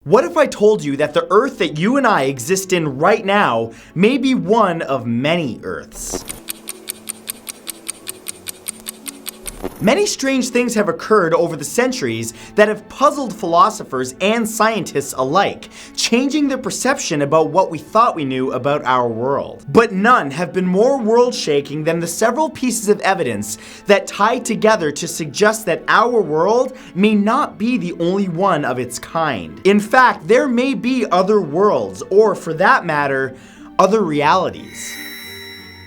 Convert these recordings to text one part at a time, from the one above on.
What if I told you that the Earth that you and I exist in right now may be one of many Earths? Many strange things have occurred over the centuries that have puzzled philosophers and scientists alike, changing their perception about what we thought we knew about our world. But none have been more world-shaking than the several pieces of evidence that tie together to suggest that our world may not be the only one of its kind. In fact, there may be other worlds, or for that matter, other realities.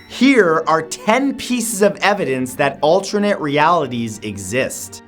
Here are 10 pieces of evidence that alternate realities exist.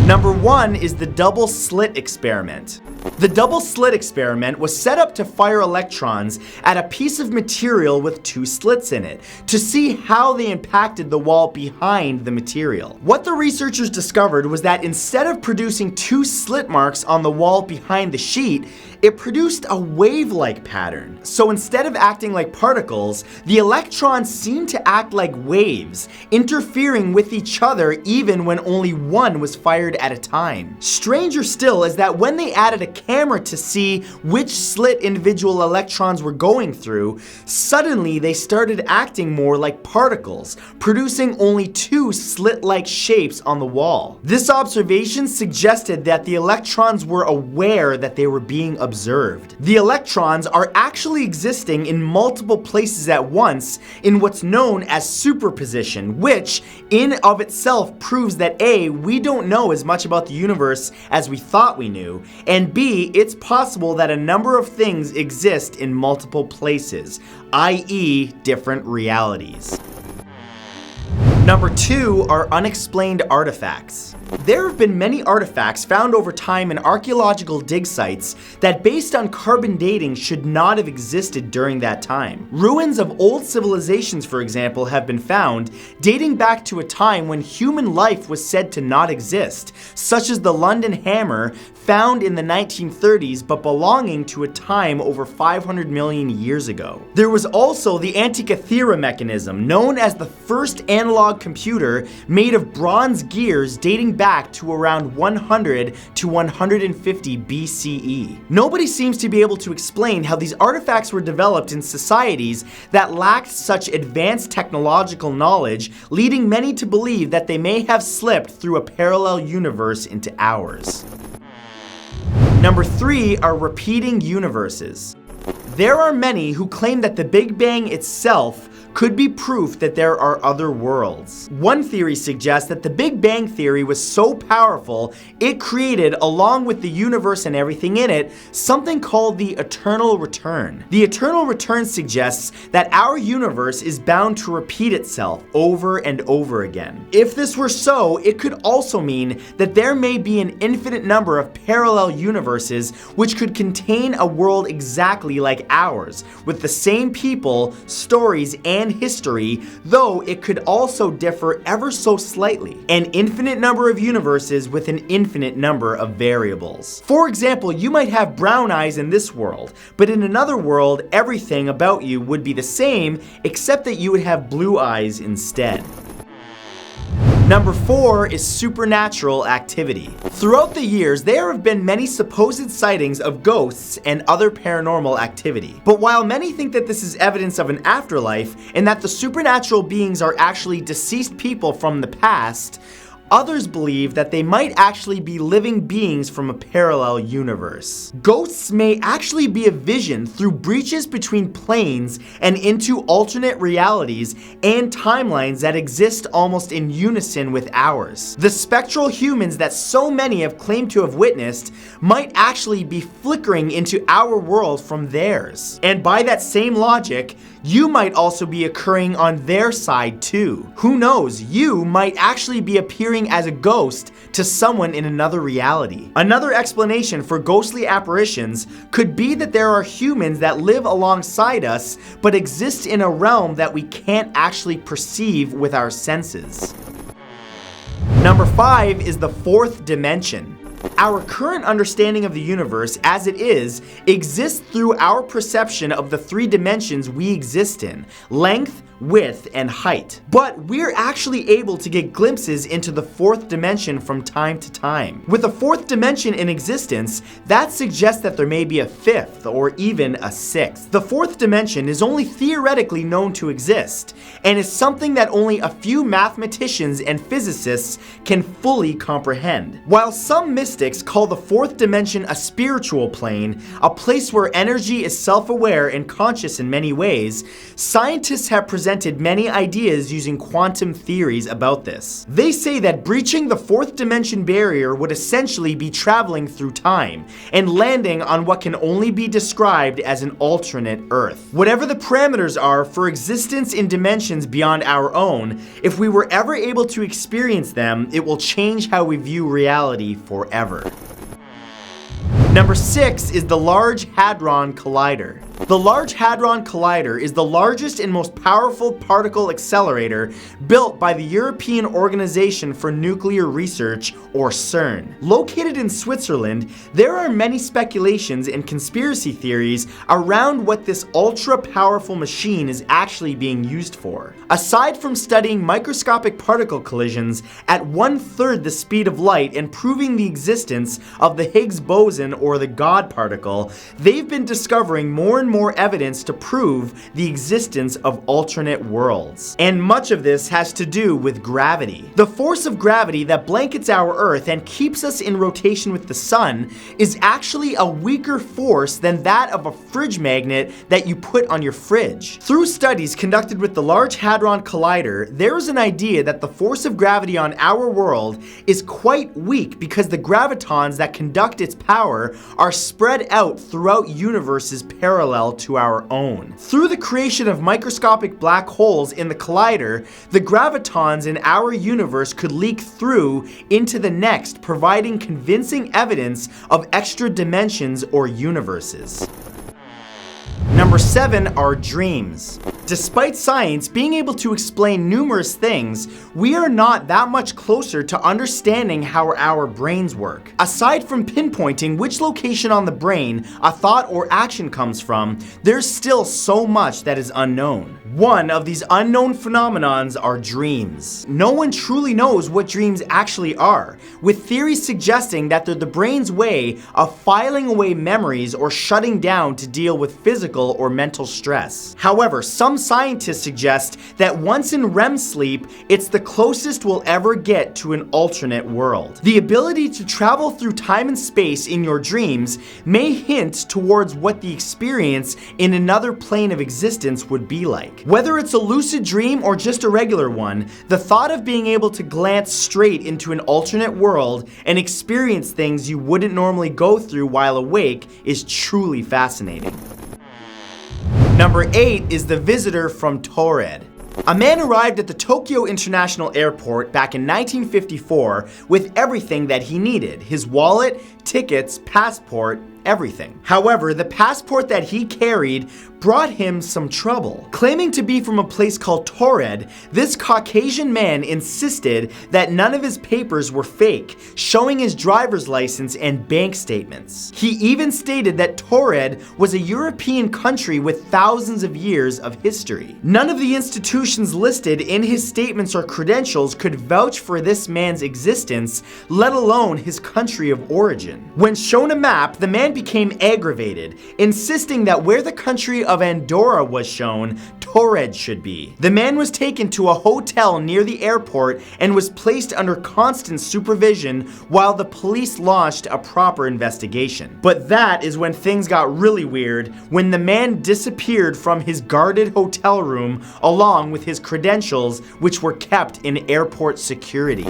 Number 1 is the double slit experiment. The double slit experiment was set up to fire electrons at a piece of material with 2 slits in it to see how they impacted the wall behind the material. What the researchers discovered was that instead of producing 2 slit marks on the wall behind the sheet, it produced a wave-like pattern. So instead of acting like particles, the electrons seemed to act like waves, interfering with each other even when only one was fired at a time. Stranger still is that when they added a camera to see which slit individual electrons were going through, suddenly they started acting more like particles, producing only 2 slit-like shapes on the wall. This observation suggested that the electrons were aware that they were being observed. The electrons are actually existing in multiple places at once in what's known as superposition, which in of itself proves that A, we don't know as much about the universe as we thought we knew, and B, it's possible that a number of things exist in multiple places, i.e., different realities. Number 2 are unexplained artifacts. There have been many artifacts found over time in archaeological dig sites that, based on carbon dating, should not have existed during that time. Ruins of old civilizations, for example, have been found dating back to a time when human life was said to not exist, such as the London hammer found in the 1930s but belonging to a time over 500 million years ago. There was also the Antikythera mechanism, known as the first analog computer made of bronze gears dating back to around 100 to 150 BCE. Nobody seems to be able to explain how these artifacts were developed in societies that lacked such advanced technological knowledge, leading many to believe that they may have slipped through a parallel universe into ours. Number 3 are repeating universes. There are many who claim that the Big Bang itself could be proof that there are other worlds. One theory suggests that the Big Bang theory was so powerful, it created, along with the universe and everything in it, something called the eternal return. The eternal return suggests that our universe is bound to repeat itself over and over again. If this were so, it could also mean that there may be an infinite number of parallel universes which could contain a world exactly like ours, with the same people, stories, and history, though it could also differ ever so slightly. An infinite number of universes with an infinite number of variables. For example, you might have brown eyes in this world, but in another world, everything about you would be the same, except that you would have blue eyes instead. Number 4 is supernatural activity. Throughout the years, there have been many supposed sightings of ghosts and other paranormal activity. But while many think that this is evidence of an afterlife and that the supernatural beings are actually deceased people from the past, others believe that they might actually be living beings from a parallel universe. Ghosts may actually be a vision through breaches between planes and into alternate realities and timelines that exist almost in unison with ours. The spectral humans that so many have claimed to have witnessed might actually be flickering into our world from theirs. And by that same logic, you might also be occurring on their side too. Who knows, you might actually be appearing as a ghost to someone in another reality. Another explanation for ghostly apparitions could be that there are humans that live alongside us but exist in a realm that we can't actually perceive with our senses. Number 5 is the 4th dimension. Our current understanding of the universe as it is exists through our perception of the 3 dimensions we exist in: length, width, and height. But we're actually able to get glimpses into the fourth dimension from time to time. With a fourth dimension in existence, that suggests that there may be a fifth or even a sixth. The fourth dimension is only theoretically known to exist, and is something that only a few mathematicians and physicists can fully comprehend. While some mystics call the fourth dimension a spiritual plane, a place where energy is self-aware and conscious in many ways, scientists have presented many ideas using quantum theories about this. They say that breaching the fourth dimension barrier would essentially be traveling through time and landing on what can only be described as an alternate Earth. Whatever the parameters are for existence in dimensions beyond our own, if we were ever able to experience them, it will change how we view reality forever. Number 6 is the Large Hadron Collider. The Large Hadron Collider is the largest and most powerful particle accelerator built by the European Organization for Nuclear Research, or CERN. Located in Switzerland, there are many speculations and conspiracy theories around what this ultra-powerful machine is actually being used for. Aside from studying microscopic particle collisions at 1/3 the speed of light and proving the existence of the Higgs boson or the God particle, they've been discovering more and more evidence to prove the existence of alternate worlds. And much of this has to do with gravity. The force of gravity that blankets our Earth and keeps us in rotation with the sun is actually a weaker force than that of a fridge magnet that you put on your fridge. Through studies conducted with the Large Hadron Collider, there is an idea that the force of gravity on our world is quite weak because the gravitons that conduct its power are spread out throughout universes parallel to our own. Through the creation of microscopic black holes in the collider, the gravitons in our universe could leak through into the next, providing convincing evidence of extra dimensions or universes. Number 7 are dreams. Despite science being able to explain numerous things, we are not that much closer to understanding how our brains work. Aside from pinpointing which location on the brain a thought or action comes from, there's still so much that is unknown. One of these unknown phenomenons are dreams. No one truly knows what dreams actually are, with theories suggesting that they're the brain's way of filing away memories or shutting down to deal with physical or mental stress. However, some scientists suggest that once in REM sleep, it's the closest we'll ever get to an alternate world. The ability to travel through time and space in your dreams may hint towards what the experience in another plane of existence would be like. Whether it's a lucid dream or just a regular one, the thought of being able to glance straight into an alternate world and experience things you wouldn't normally go through while awake is truly fascinating. Number 8 is the visitor from TAURED. A man arrived at the Tokyo International Airport back in 1954 with everything that he needed: his wallet, tickets, passport, everything. However, the passport that he carried brought him some trouble. Claiming to be from a place called TAURED, this Caucasian man insisted that none of his papers were fake, showing his driver's license and bank statements. He even stated that TAURED was a European country with thousands of years of history. None of the institutions listed in his statements or credentials could vouch for this man's existence, let alone his country of origin. When shown a map, the man became aggravated, insisting that where the country of Andorra was shown, TAURED should be. The man was taken to a hotel near the airport and was placed under constant supervision while the police launched a proper investigation. But that is when things got really weird, when the man disappeared from his guarded hotel room along with his credentials, which were kept in airport security.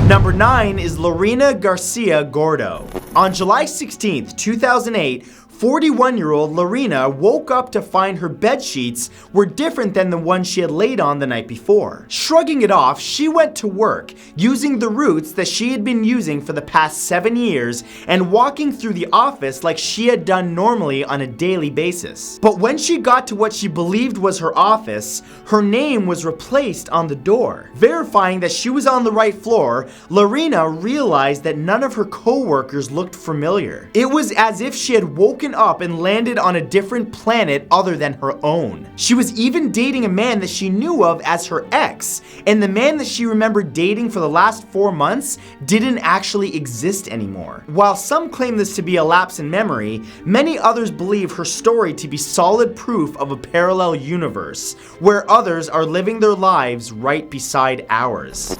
Number 9 is LERINA GARCIA GORDO. On July 16th, 2008, 41-year-old LERINA woke up to find her bed sheets were different than the ones she had laid on the night before. Shrugging it off, she went to work, using the routes that she had been using for the past 7 years and walking through the office like she had done normally on a daily basis. But when she got to what she believed was her office, her name was replaced on the door. Verifying that she was on the right floor, LERINA realized that none of her co-workers looked familiar. It was as if she had woken woken up and landed on a different planet other than her own. She was even dating a man that she knew of as her ex, and the man that she remembered dating for the last 4 months didn't actually exist anymore. While some claim this to be a lapse in memory, many others believe her story to be solid proof of a parallel universe, where others are living their lives right beside ours.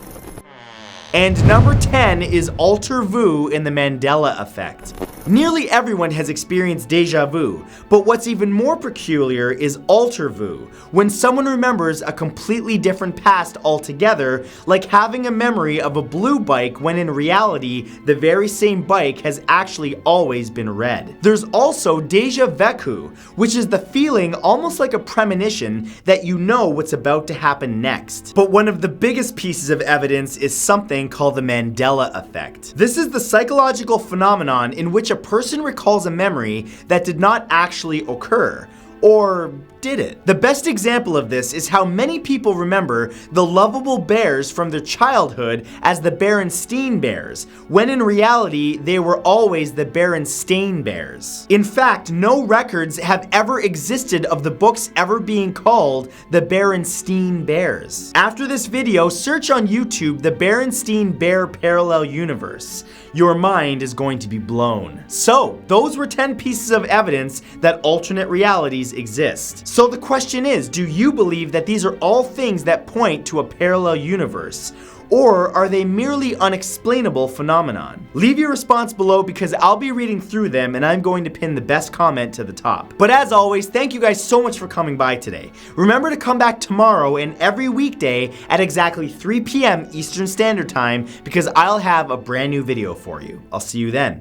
And number 10 is alter vu in the Mandela effect. Nearly everyone has experienced deja vu, but what's even more peculiar is alter vu, when someone remembers a completely different past altogether, like having a memory of a blue bike when in reality, the very same bike has actually always been red. There's also deja vu, which is the feeling almost like a premonition that you know what's about to happen next. But one of the biggest pieces of evidence is something called the Mandela effect. This is the psychological phenomenon in which a person recalls a memory that did not actually occur. Or did it? The best example of this is how many people remember the lovable bears from their childhood as the Berenstain Bears, when in reality they were always the Berenstain Bears. In fact, no records have ever existed of the books ever being called the Berenstain Bears. After this video, search on YouTube the Berenstain Bear Parallel Universe. Your mind is going to be blown. So, those were 10 pieces of evidence that alternate realities exist. So the question is, do you believe that these are all things that point to a parallel universe? Or are they merely unexplainable phenomenon? Leave your response below because I'll be reading through them and I'm going to pin the best comment to the top. But as always, thank you guys so much for coming by today. Remember to come back tomorrow and every weekday at exactly 3 p.m. Eastern Standard Time because I'll have a brand new video for you. I'll see you then.